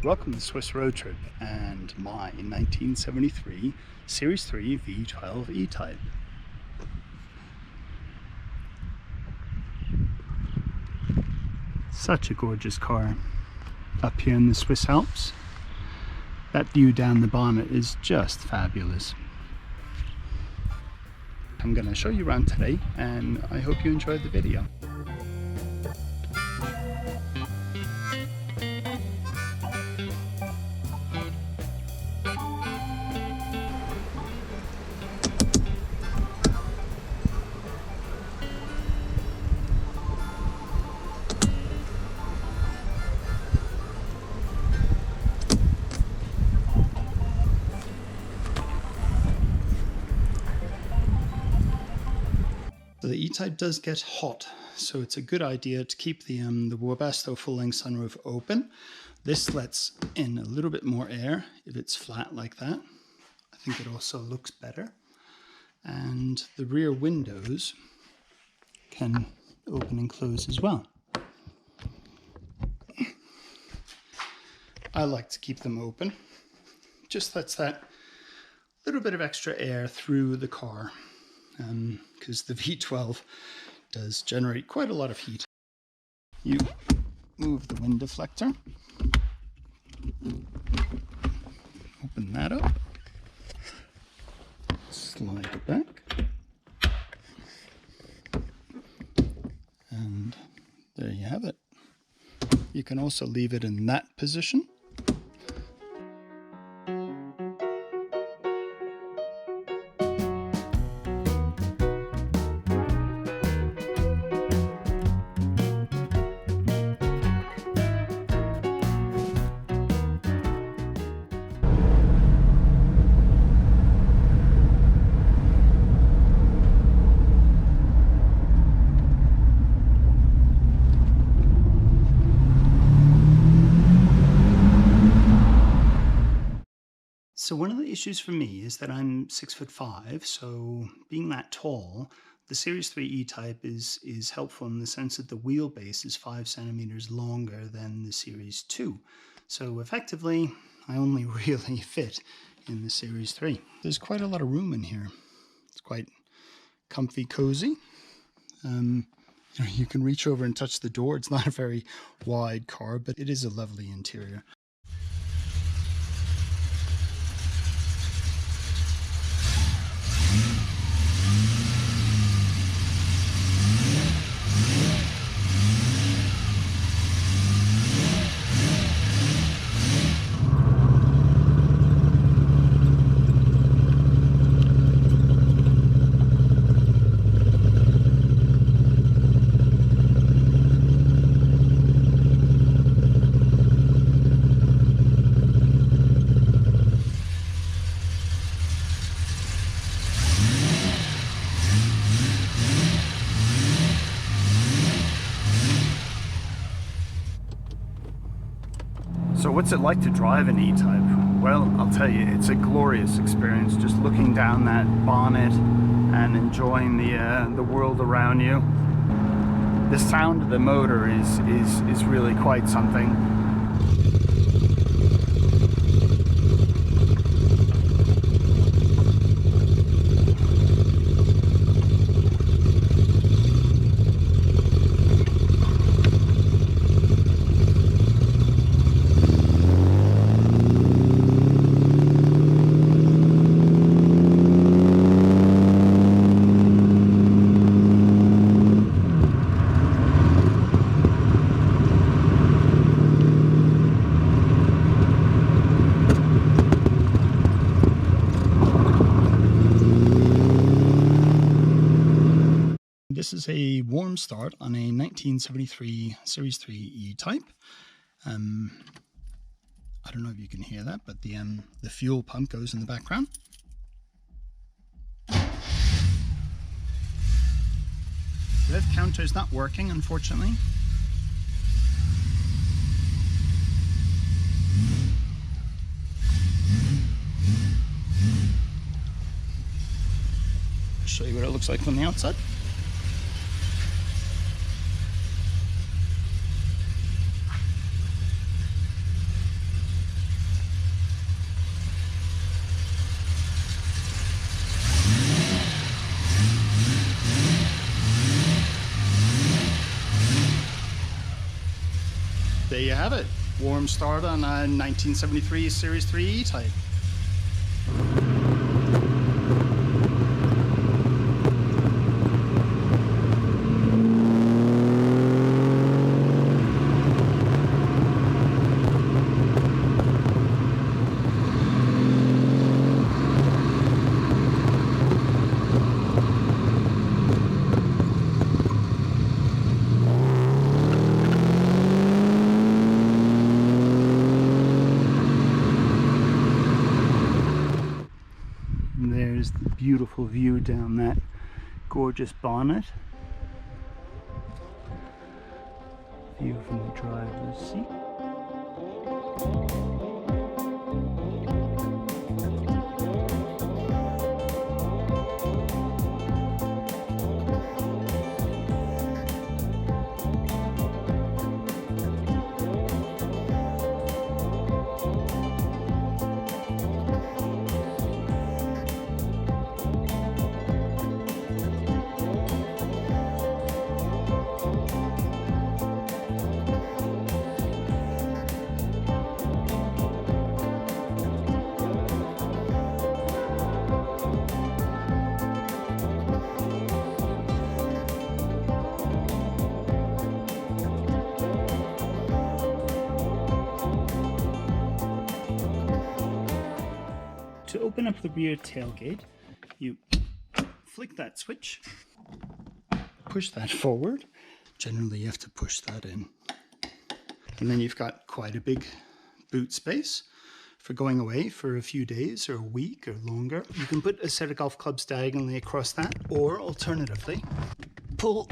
Welcome to Swiss Road Trip and my 1973 Series III V12 E-Type. Such a gorgeous car up here in the Swiss Alps. That view down the bonnet is just fabulous. I'm going to show you around today and I hope you enjoyed the video. So the E-Type does get hot, so it's a good idea to keep the Webasto full-length sunroof open. This lets in a little bit more air if it's flat like that. I think it also looks better. And the rear windows can open and close as well. I like to keep them open. Just lets that little bit of extra air through the car. Because the V12 does generate quite a lot of heat. You move the wind deflector, open that up, slide it back, and there you have it. You can also leave it in that position. So one of the issues for me is that I'm 6'5", so being that tall, the Series III E-Type is helpful in the sense that the wheelbase is 5 centimeters longer than the Series II. So effectively, I only really fit in the Series III. There's quite a lot of room in here. It's quite comfy, cozy. You can reach over and touch the door. It's not a very wide car, but it is a lovely interior. So what's it like to drive an E-Type? Well, I'll tell you, it's a glorious experience just looking down that bonnet and enjoying the world around you. The sound of the motor is really quite something. This is a warm start on a 1973 Series III E-Type. I don't know if you can hear that, but the fuel pump goes in the background. Rev counter is not working, unfortunately. I'll show you what it looks like from the outside. there you have it. Warm start on a 1973 Series III E-Type. And there's the beautiful view down that gorgeous bonnet. View from the driver's seat. To open up the rear tailgate, you flick that switch, push that forward. Generally, you have to push that in. And then you've got quite a big boot space for going away for a few days or a week or longer. You can put a set of golf clubs diagonally across that, or alternatively, pull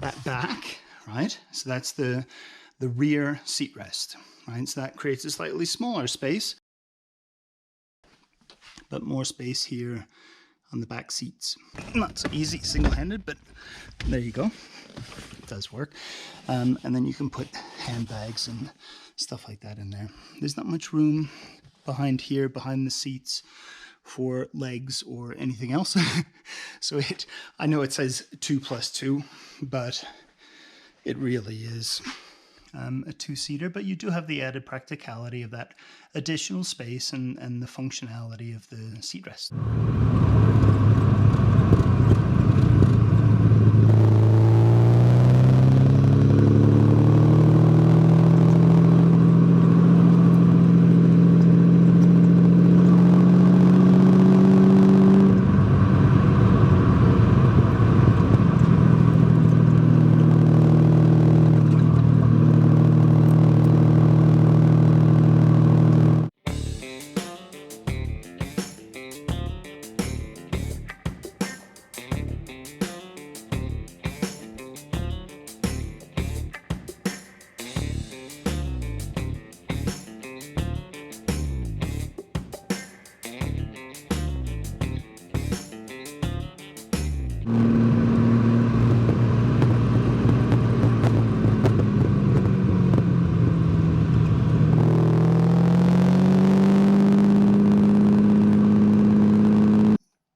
that back, right? So that's the rear seat rest. Right, so that creates a slightly smaller space, but more space here on the back seats. Not so easy single-handed, but there you go. It does work. And then you can put handbags and stuff like that in there. There's not much room behind here, behind the seats, for legs or anything else. So I know it says 2+2, but it really is a two-seater, but you do have the added practicality of that additional space and the functionality of the seat rest.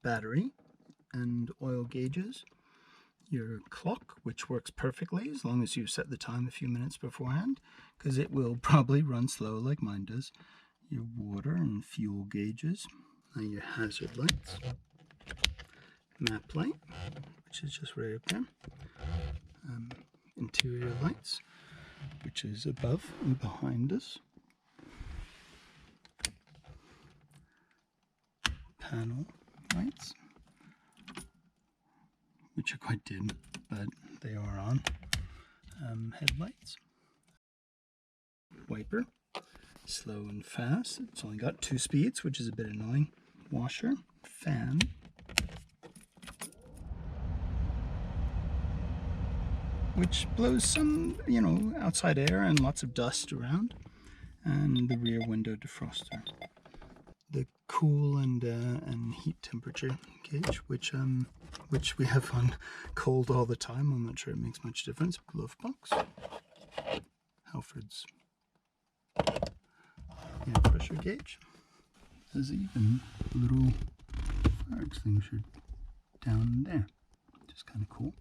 Battery and oil gauges, your clock, which works perfectly as long as you set the time a few minutes beforehand, because it will probably run slow like mine does, your water and fuel gauges, and your hazard lights, map light, which is just right up there, interior lights, which is above and behind us, panel lights, which are quite dim, but they are on. Headlights, wiper, slow and fast. It's only got 2 speeds, which is a bit annoying. Washer, fan, which blows some, outside air and lots of dust around, and the rear window defroster. The cool and heat temperature gauge, which we have on cold all the time. I'm not sure it makes much difference. Glove box, Halford's air pressure gauge. There's even a little fire extinguisher down there, which is kind of cool.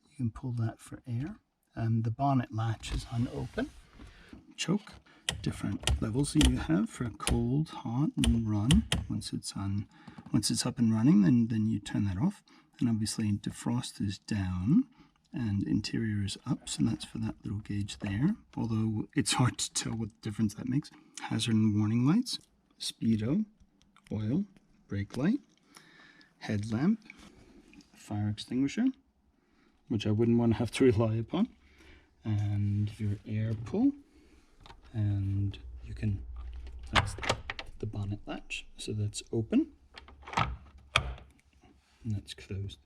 You can pull that for air, The bonnet latch is on open. Choke, different levels that you have for cold, hot, and run. Once it's up and running, then you turn that off. And obviously defrost is down and interior is up, so that's for that little gauge there, although it's hard to tell what difference that makes. Hazard and warning lights, speedo, oil, brake light, headlamp, fire extinguisher, which I wouldn't want to have to rely upon, and your air pull, and that's the bonnet latch, so that's open and that's closed.